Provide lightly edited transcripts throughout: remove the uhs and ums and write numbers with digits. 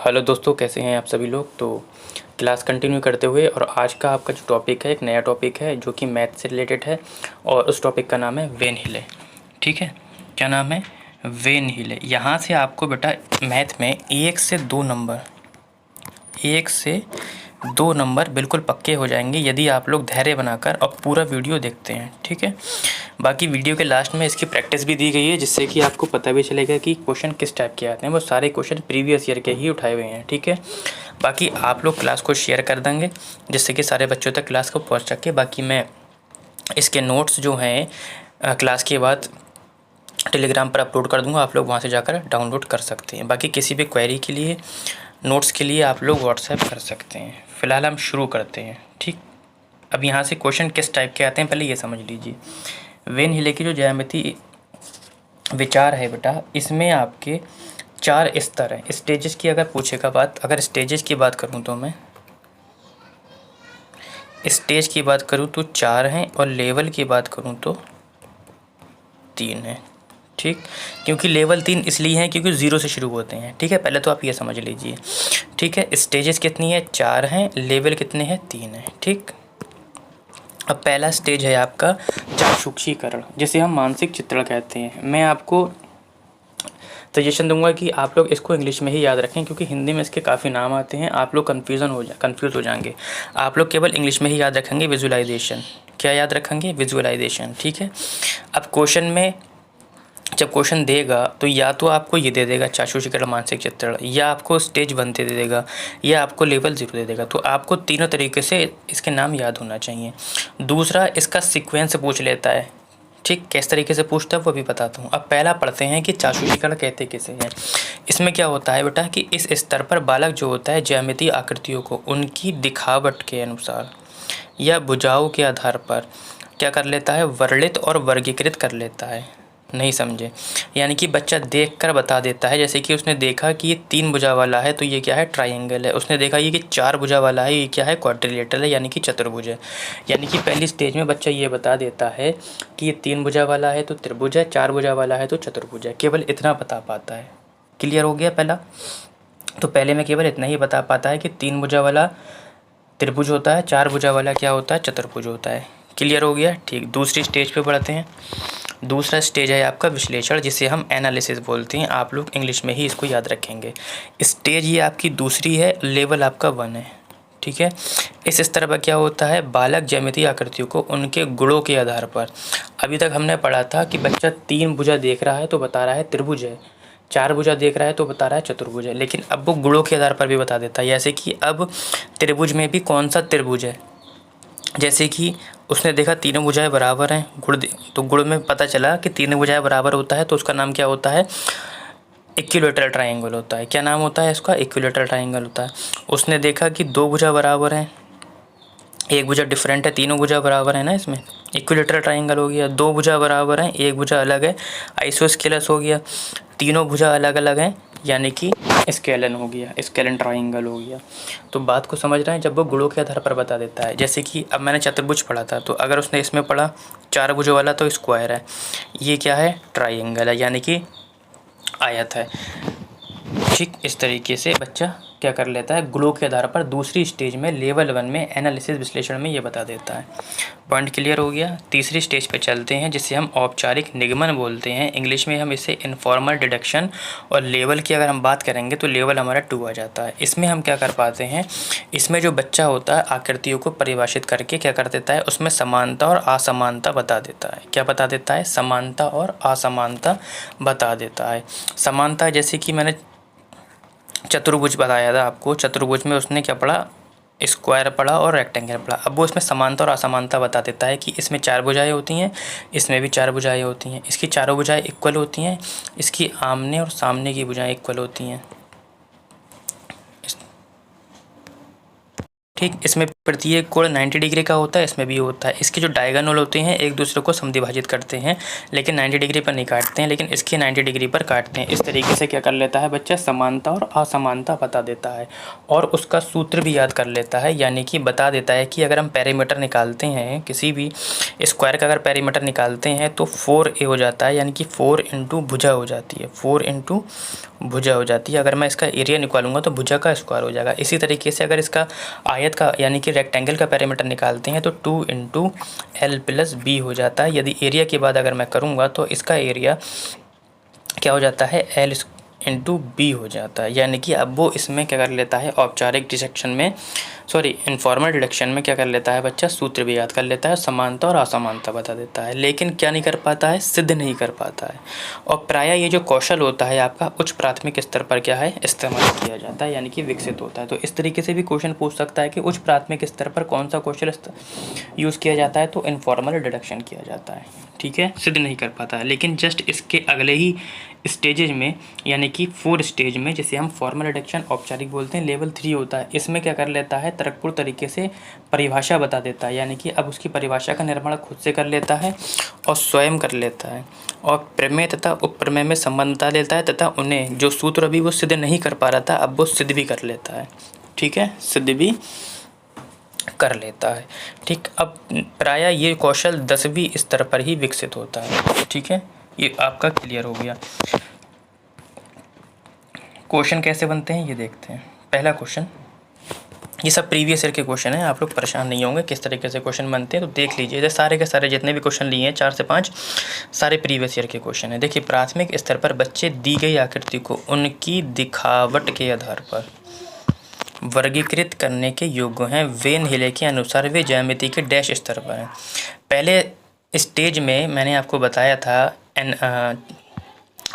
Hello दोस्तों, कैसे हैं आप सभी लोग। तो क्लास कंटिन्यू करते हुए और आज का आपका जो टॉपिक है एक नया टॉपिक है जो कि मैथ से रिलेटेड है और उस टॉपिक का नाम है वेन हिले। ठीक है, क्या नाम है? वेन हिले। यहाँ से आपको बेटा मैथ में एक से दो नंबर बिल्कुल पक्के हो जाएंगे यदि आप लोग धैर्य बनाकर और पूरा वीडियो देखते हैं। ठीक है, बाकी वीडियो के लास्ट में इसकी प्रैक्टिस भी दी गई है जिससे कि आपको पता भी चलेगा कि क्वेश्चन किस टाइप के आते हैं। वो सारे क्वेश्चन प्रीवियस ईयर के ही उठाए हुए हैं। ठीक है, बाकी आप लोग क्लास को शेयर कर देंगे जिससे कि सारे बच्चों तक क्लास को पहुंच सके। बाकी मैं इसके नोट्स जो हैं क्लास के बाद टेलीग्राम पर अपलोड कर दूंगा, आप लोग वहाँ से जाकर डाउनलोड कर सकते हैं। बाकी किसी भी क्वेरी के लिए, नोट्स के लिए आप लोग व्हाट्सएप कर सकते हैं। फ़िलहाल हम शुरू करते हैं। ठीक, अब यहाँ से क्वेश्चन किस टाइप के आते हैं पहले ये समझ लीजिए। वेन हिले की जो ज्यामिति विचार है बेटा, इसमें आपके 4 स्तर हैं। स्टेजेस की अगर पूछेगा बात, अगर स्टेजेस की बात करूँ तो मैं स्टेज की बात करूँ तो 4 हैं और लेवल की बात करूँ तो 3 हैं। ठीक, क्योंकि लेवल 3 इसलिए हैं क्योंकि 0 से शुरू होते हैं। ठीक है, पहले तो आप ये समझ लीजिए। ठीक है, स्टेजेस कितनी है? 4 हैं। लेवल कितने हैं? 3 हैं। ठीक, अब पहला स्टेज है आपका चाक्षुषीकरण, जिसे हम मानसिक चित्रण कहते हैं। मैं आपको सजेशन दूंगा कि आप लोग इसको इंग्लिश में ही याद रखें क्योंकि हिंदी में इसके काफ़ी नाम आते हैं, आप लोग कंफ्यूज हो जाएंगे। आप लोग केवल इंग्लिश में ही याद रखेंगे विजुअलाइजेशन। क्या याद रखेंगे? विजुअलाइजेशन। ठीक है, अब क्वेश्चन में जब क्वेश्चन देगा तो या तो आपको ये दे देगा चाक्षुषीकरण मानसिक चित्रण, या आपको स्टेज 1 दे देगा, या आपको लेवल 0 दे देगा। तो आपको तीनों तरीके से इसके नाम याद होना चाहिए। दूसरा, इसका सीक्वेंस पूछ लेता है। ठीक, किस तरीके से पूछता है वो भी बताता हूँ। अब पहला पढ़ते हैं कि चाक्षुषीकरण कहते किसे हैं। इसमें क्या होता है बेटा कि इस स्तर पर बालक जो होता है ज्यामितीय आकृतियों को उनकी दिखावट के अनुसार या भुजाओं के आधार पर क्या कर लेता है? वर्णित और वर्गीकृत कर लेता है। नहीं समझे? यानी कि बच्चा देखकर बता देता है। जैसे कि उसने देखा कि ये 3 भुजा वाला है तो ये क्या है? ट्रायंगल है। उसने देखा ये कि 4 भुजा वाला है, ये क्या है? क्वाड्रिलेटरल है, यानी कि चतुर्भुज है। यानी कि पहली स्टेज में बच्चा ये बता देता है कि ये 3 भुजा वाला है तो त्रिभुज है, 4 भुजा वाला है तो चतुर्भुज है। केवल इतना बता पाता है। क्लियर हो गया पहला? तो पहले में केवल इतना ही बता पाता है कि 3 भुजा वाला त्रिभुज होता है, 4 भुजा वाला क्या होता है? चतुर्भुज होता है। क्लियर हो गया? ठीक, दूसरी स्टेज पे बढ़ते हैं। दूसरा स्टेज है आपका विश्लेषण, जिसे हम एनालिसिस बोलते हैं। आप लोग इंग्लिश में ही इसको याद रखेंगे। स्टेज ये आपकी दूसरी है, लेवल आपका 1 है। ठीक है, इस स्तर पर क्या होता है? बालक ज्यामितीय आकृतियों को उनके गुणों के आधार पर, अभी तक हमने पढ़ा था कि बच्चा 3 भुजा देख रहा है तो बता रहा है त्रिभुज है, 4 भुजा देख रहा है तो बता रहा है चतुर्भुज है, लेकिन अब वो गुणों के आधार पर भी बता देता है। जैसे कि अब त्रिभुज में भी कौन सा त्रिभुज है, जैसे कि उसने देखा तीनों भुजाएं बराबर हैं, तो गुण में पता चला कि तीनों भुजाएं बराबर होता है तो उसका नाम क्या होता है? इक्विलेटरल ट्रायंगल होता है। क्या नाम होता है इसका? इक्विलेटरल ट्रायंगल होता है। उसने देखा कि 2 भुजा बराबर हैं, एक भुजा डिफरेंट है, तीनों भुजा बराबर है ना, इसमें इक्विलेटरल ट्रायंगल हो गया। 2 भुजा बराबर हैं, एक भुजा अलग है, आइसोस्केलस हो गया। तीनों भुजा अलग अलग हैं यानी कि स्केलन हो गया, स्केलन ट्रायंगल हो गया। तो बात को समझ रहे हैं जब वो गुणों के आधार पर बता देता है। जैसे कि अब मैंने चतुर्भुज पढ़ा था, तो अगर उसने इसमें पढ़ा 4 भुजों वाला तो स्क्वायर है, ये क्या है? ट्रायंगल है, यानी कि आयत है। ठीक, इस तरीके से बच्चा क्या कर लेता है? गुणों के आधार पर दूसरी स्टेज में, लेवल 1 में, एनालिसिस विश्लेषण में ये बता देता है। पॉइंट क्लियर हो गया? तीसरी स्टेज पे चलते हैं जिसे हम औपचारिक निगमन बोलते हैं। इंग्लिश में हम इसे इनफॉर्मल डिडक्शन, और लेवल की अगर हम बात करेंगे तो लेवल हमारा 2 आ जाता है। इसमें हम क्या कर पाते हैं? इसमें जो बच्चा होता है आकृतियों को परिभाषित करके क्या कर देता है? उसमें समानता और असमानता बता देता है। क्या बता देता है? समानता और असमानता बता देता है। समानता जैसे कि मैंने चतुर्भुज बताया था आपको, चतुर्भुज में उसने क्या पढ़ा? स्क्वायर पढ़ा और रेक्टेंगल पढ़ा। अब वो इसमें समानता और असमानता बता देता है कि इसमें 4 भुजाएं होती हैं, इसमें भी 4 भुजाएं होती हैं, इसकी चारों भुजाएं इक्वल होती हैं, इसकी आमने और सामने की भुजाएं इक्वल होती हैं। ठीक, इसमें प्रत्येक कोण 90 डिग्री का होता है, इसमें भी होता है। इसके जो डायगोनल होते हैं एक दूसरे को समद्विभाजित करते हैं, लेकिन 90 डिग्री पर नहीं काटते हैं, लेकिन इसके 90 डिग्री पर काटते हैं। इस तरीके से क्या कर लेता है बच्चा, समानता और असमानता बता देता है और उसका सूत्र भी याद कर लेता है, यानी कि बता देता है कि अगर हम पेरीमीटर निकालते हैं किसी भी स्क्वायर का, अगर पेरीमीटर निकालते हैं तो 4a हो जाता है, यानी कि 4 इंटू भुजा हो जाती है, 4 इंटू भुजा हो जाती है। अगर मैं इसका एरिया निकालूंगा तो भुजा का स्क्वायर हो जाएगा। इसी तरीके से अगर इसका आयत का यानी कि रेक्टेंगल का पेरीमीटर निकालते हैं तो 2 इंटू एल प्लस बी हो जाता है। यदि एरिया की बात अगर मैं करूँगा तो इसका एरिया क्या हो जाता है, एल इंटू बी हो जाता है। यानी कि अब वो इसमें क्या कर लेता है, औपचारिक डिडक्शन में, सॉरी इनफॉर्मल डिडक्शन में क्या कर लेता है बच्चा, सूत्र भी याद कर लेता है, समानता और असमानता बता देता है, लेकिन क्या नहीं कर पाता है, सिद्ध नहीं कर पाता है। और प्रायः ये जो कौशल होता है आपका उच्च प्राथमिक स्तर पर क्या है, इस्तेमाल किया जाता है, यानी कि विकसित होता है। तो इस तरीके से भी क्वेश्चन पूछ सकता है कि उच्च प्राथमिक स्तर पर कौन सा कौशल यूज़ किया जाता है, तो इनफॉर्मल डिडक्शन किया जाता है। ठीक है, सिद्ध नहीं कर पाता है, लेकिन जस्ट इसके अगले ही स्टेजेज में यानी कि 4 स्टेज में, जिसे हम फॉर्मल डिडक्शन औपचारिक बोलते हैं, लेवल 3 होता है। इसमें क्या कर लेता है, तर्कपूर्ण तरीके से परिभाषा बता देता है, यानी कि अब उसकी परिभाषा का निर्माण खुद से कर लेता है और स्वयं कर लेता है, और प्रमेय तथा उपप्रमेय में संबंध बता लेता है, तथा उन्हें जो सूत्र अभी वो सिद्ध नहीं कर पा रहा था अब वो सिद्ध भी कर लेता है। ठीक है, सिद्ध भी कर लेता है। ठीक, अब प्रायः ये कौशल 10वीं स्तर पर ही विकसित होता है। ठीक है, ये आपका क्लियर हो गया। क्वेश्चन कैसे बनते हैं ये देखते हैं। पहला क्वेश्चन, ये सब प्रीवियस ईयर के क्वेश्चन है, आप लोग परेशान नहीं होंगे किस तरीके से क्वेश्चन बनते हैं, तो देख लीजिए। इधर सारे के सारे जितने भी क्वेश्चन लिए हैं 4 से 5 सारे प्रीवियस ईयर के क्वेश्चन हैं। देखिए, प्राथमिक स्तर पर बच्चे दी गई आकृति को उनकी दिखावट के आधार पर वर्गीकृत करने के योग्य हैं। वेन हिले के अनुसार वे ज्यामिति के डैश स्तर पर हैं। पहले स्टेज में मैंने आपको बताया था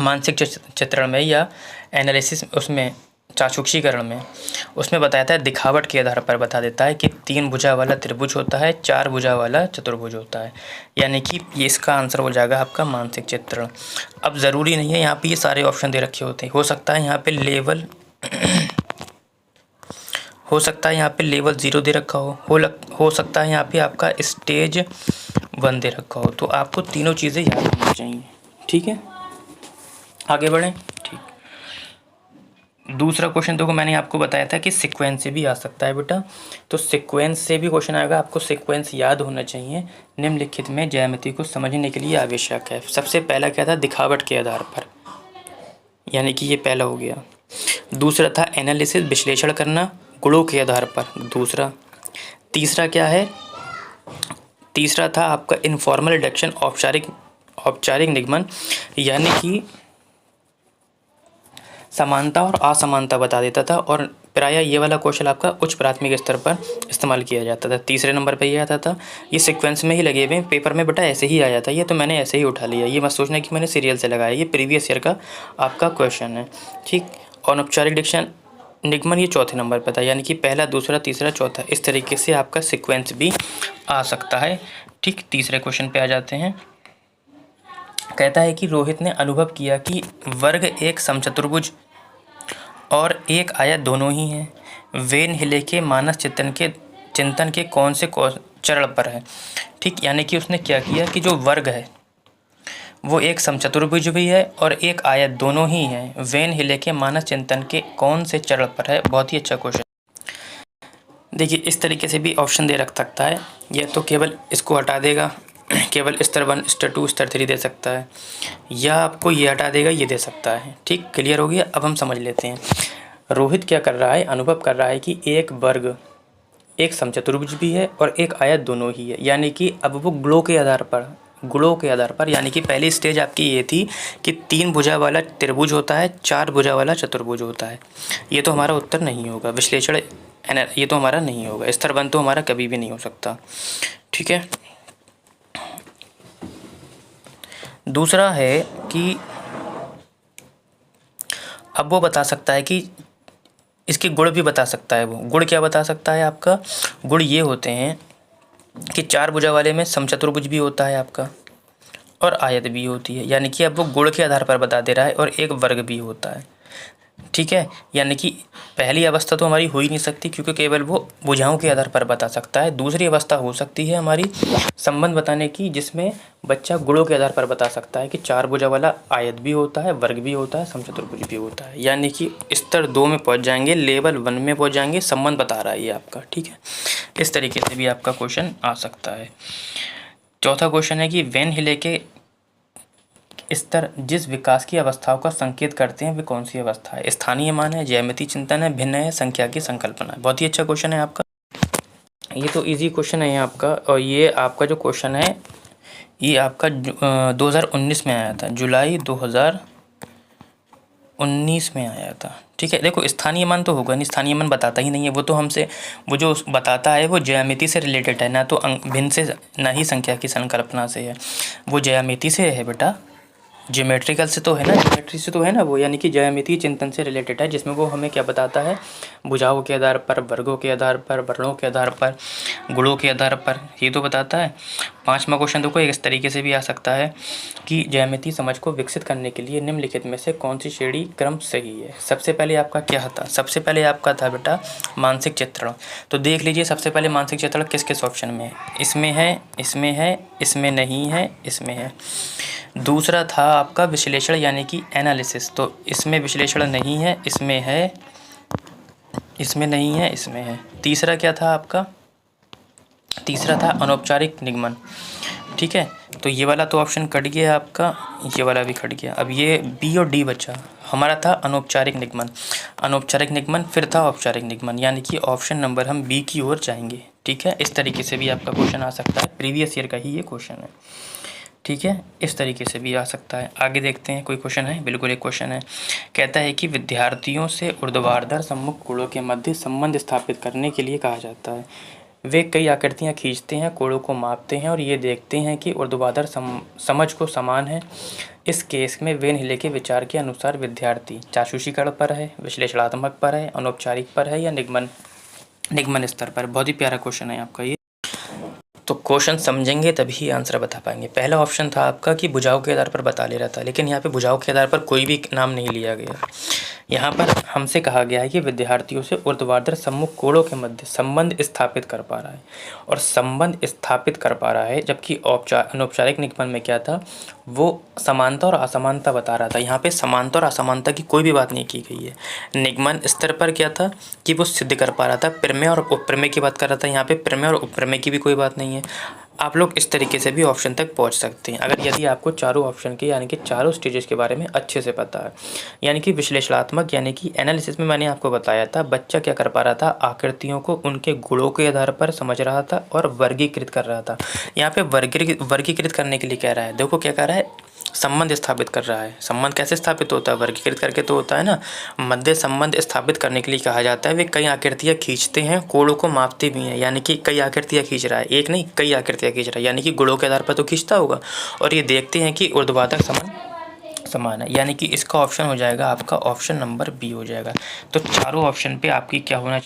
मानसिक चित्रण में या एनालिसिस, उसमें चाक्षुषीकरण में, उसमें बताया था दिखावट के आधार पर बता देता है कि 3 भुजा वाला त्रिभुज होता है, 4 भुजा वाला चतुर्भुज होता है, यानी कि ये इसका आंसर हो जाएगा आपका मानसिक चित्रण। अब ज़रूरी नहीं है यहाँ पे ये सारे ऑप्शन दे रखे होते हैं, हो सकता है यहाँ पे लेवल हो सकता है यहाँ पे लेवल 0 दे रखा हो सकता है यहाँ पे आपका स्टेज 1 दे रखा हो, तो आपको तीनों चीज़ें याद होनी चाहिए। ठीक है, आगे बढ़ें। ठीक, दूसरा क्वेश्चन देखो, मैंने आपको बताया था कि सीक्वेंस से भी आ सकता है बेटा, तो सीक्वेंस से भी क्वेश्चन आएगा। आपको सीक्वेंस याद होना चाहिए, निम्नलिखित में ज्यामिति को समझने के लिए आवश्यक है। सबसे पहला क्या था, दिखावट के आधार पर, यानी कि ये पहला हो गया। दूसरा था एनालिसिस, विश्लेषण करना गुणों के आधार पर, दूसरा। तीसरा क्या है, तीसरा था आपका इनफॉर्मल डिडक्शन, औपचारिक निगमन, यानी कि समानता और असमानता बता देता था, और प्रायः ये वाला कौशल आपका उच्च प्राथमिक स्तर पर इस्तेमाल किया जाता था। तीसरे नंबर पे ये आता था। ये सीक्वेंस में ही लगे हुए हैं, पेपर में बेटा ऐसे ही आया था, ये तो मैंने ऐसे ही उठा लिया, ये मत सोचना कि मैंने सीरियल से लगाया, ये प्रीवियस ईयर का आपका क्वेश्चन है। ठीक, अनौपचारिक डिडक्शन निगमन ये चौथे नंबर पर था, यानी कि पहला, दूसरा, तीसरा, चौथा, इस तरीके से आपका सीक्वेंस भी आ सकता है। ठीक, तीसरे क्वेश्चन पे आ जाते हैं। कहता है कि रोहित ने अनुभव किया कि वर्ग एक समचतुर्भुज और एक आयत दोनों ही हैं। वेन हिले के मानस चिंतन के कौन से चरण पर है। ठीक, यानी कि उसने क्या किया कि जो वर्ग है वो एक समचतुर्भुज भी है और एक आयत दोनों ही हैं। वेन हिले के मानस चिंतन के कौन से चरण पर है। बहुत ही अच्छा क्वेश्चन। देखिए, इस तरीके से भी ऑप्शन दे रख सकता है, या तो केवल इसको हटा देगा, केवल स्तर 1, स्तर 2, स्तर 3 दे सकता है, या आपको ये हटा देगा, ये दे सकता है। ठीक, क्लियर हो गया। अब हम समझ लेते हैं। रोहित क्या कर रहा है, अनुभव कर रहा है कि एक वर्ग एक समचतुर्भुज भी है और एक आयत दोनों ही है, यानी कि अब वो गुणों के आधार पर, यानी कि पहली स्टेज आपकी ये थी कि 3 भुजा वाला त्रिभुज होता है, 4 भुजा वाला चतुर्भुज होता है। ये तो हमारा उत्तर नहीं होगा। विश्लेषण ये तो हमारा नहीं होगा। स्तर 1 तो हमारा कभी भी नहीं हो सकता। ठीक है, दूसरा है कि अब वो बता सकता है कि इसके गुण भी बता सकता है। वो गुण क्या बता सकता है, आपका गुण ये होते हैं कि 4 भुजा वाले में समचतुर्भुज भी होता है आपका और आयत भी होती है, यानी कि अब वो गुण के आधार पर बता दे रहा है, और एक वर्ग भी होता है। ठीक है, यानी कि पहली अवस्था तो हमारी हो ही नहीं सकती क्योंकि केवल वो भुजाओं के आधार पर बता सकता है। दूसरी अवस्था हो सकती है हमारी संबंध बताने की, जिसमें बच्चा गुणों के आधार पर बता सकता है कि चार भुजा वाला आयत भी होता है, वर्ग भी होता है, समचतुर्भुज भी होता है। यानी कि स्तर 2 में पहुंच जाएंगे, लेवल 1 में पहुंच जाएंगे, संबंध बता रहा है ये आपका। ठीक है, इस तरीके से भी आपका क्वेश्चन आ सकता है। चौथा क्वेश्चन है कि वेन हिले के स्तर जिस विकास की अवस्थाओं का संकेत करते हैं वे कौन सी अवस्था है? स्थानीय मान है, ज्यामितीय चिंतन है, भिन्न है, संख्या की संकल्पना है। बहुत ही अच्छा क्वेश्चन है आपका, ये तो इजी क्वेश्चन है आपका। और ये आपका जो क्वेश्चन है ये आपका 2019 में आया था, जुलाई 2019 में आया था। ठीक है, देखो स्थानीय मान तो होगा नहीं, स्थानीय मान बताता ही नहीं है, वो तो हमसे वो जो बताता है वो ज्यामिति से रिलेटेड है, ना तो भिन्न से, ना ही संख्या की संकल्पना से है। वो ज्यामिति से है बेटा, ज्योमेट्रिकल से तो है ना, ज्योमेट्री से तो है ना वो, यानी कि ज्यामितीय चिंतन से रिलेटेड है, जिसमें वो हमें क्या बताता है, भुजाओं के आधार पर, वर्गों के आधार पर, वर्णों के आधार पर, गुणों के आधार पर, ये तो बताता है। पांचवा क्वेश्चन देखो इस तरीके से भी आ सकता है कि ज्यामितीय समझ को विकसित करने के लिए निम्नलिखित में से कौन सी श्रेणी क्रम सही है? सबसे पहले आपका क्या था? सबसे पहले आपका था बेटा मानसिक चित्रण। तो देख लीजिए सबसे पहले मानसिक चित्रण किस किस ऑप्शन में है? इसमें है, इसमें है, इसमें नहीं है, इसमें है। दूसरा था आपका विश्लेषण यानी कि एनालिसिस, तो इसमें विश्लेषण नहीं है, इसमें है, इसमें नहीं है, इसमें है। तीसरा क्या था आपका? तीसरा था अनौपचारिक निगमन। ठीक है, तो ये वाला तो ऑप्शन कट गया आपका, ये वाला भी कट गया। अब ये बी और डी बचा। हमारा था अनौपचारिक निगमन, अनौपचारिक निगमन, फिर था औपचारिक निगमन, यानी कि ऑप्शन नंबर हम बी की ओर जाएंगे। ठीक है, इस तरीके से भी आपका क्वेश्चन आ सकता है, प्रीवियस ईयर का ही ये क्वेश्चन है। ठीक है, इस तरीके से भी आ सकता है। आगे देखते हैं, कोई क्वेश्चन है? बिल्कुल एक क्वेश्चन है, कहता है कि विद्यार्थियों से ऊर्ध्वाधर सम्मुख कोणों के मध्य संबंध स्थापित करने के लिए कहा जाता है। वे कई आकृतियां खींचते हैं, कोणों को मापते हैं और ये देखते हैं कि ऊर्ध्वाधर समझ को समान है। इस केस में वेन हिले के विचार के अनुसार विद्यार्थी चाक्षुषीकरण पर है, विश्लेषणात्मक पर है, अनौपचारिक पर है या निगमन स्तर पर? बहुत ही प्यारा क्वेश्चन है आपका ये। तो क्वेश्चन समझेंगे तभी आंसर बता पाएंगे। पहला ऑप्शन था आपका कि भुजाओं के आधार पर बता ले रहा था, लेकिन यहाँ पे भुजाओं के आधार पर कोई भी नाम नहीं लिया गया। यहाँ पर हमसे कहा गया है कि विद्यार्थियों से ऊर्ध्वाधर सम्मुख कोणों के मध्य संबंध स्थापित कर पा रहा है, और संबंध स्थापित कर पा रहा है, जबकि अनौपचारिक निगमन में क्या था, वो समानता और असमानता बता रहा था। यहाँ पे समानता और असमानता की कोई भी बात नहीं की गई है। निगमन स्तर पर क्या था कि वो सिद्ध कर पा रहा था, प्रमेय और उपप्रमेय की बात कर रहा था। यहाँ पे प्रमेय और उपप्रमेय की भी कोई बात नहीं है। आप लोग इस तरीके से भी ऑप्शन तक पहुंच सकते हैं अगर यदि आपको चारों ऑप्शन के यानी कि चारों स्टेजेस के बारे में अच्छे से पता है। यानी कि विश्लेषणात्मक यानी कि एनालिसिस में मैंने आपको बताया था, बच्चा क्या कर पा रहा था, आकृतियों को उनके गुणों के आधार पर समझ रहा था और वर्गीकृत कर रहा था। यहाँ पे वर्गीकृत करने के लिए कह रहा है, देखो क्या कह रहा है, संबंध स्थापित कर रहा है। संबंध कैसे स्थापित होता है? वर्गीकृत करके तो होता है ना। मध्य संबंध स्थापित करने के लिए कहा जाता है वे कई आकृतियाँ खींचते हैं, कोणों को मापते भी हैं, यानी कि कई आकृतियाँ खींच रहा है, एक नहीं कई आकृतियाँ खींच रहा है, यानी कि गुणों के आधार पर तो खींचता होगा। और ये देखते हैं कि ऊर्ध्वाधर समान है, यानी कि इसका ऑप्शन हो जाएगा आपका ऑप्शन नंबर बी हो जाएगा। तो चारों ऑप्शन पे आपकी क्या होना चाहिए?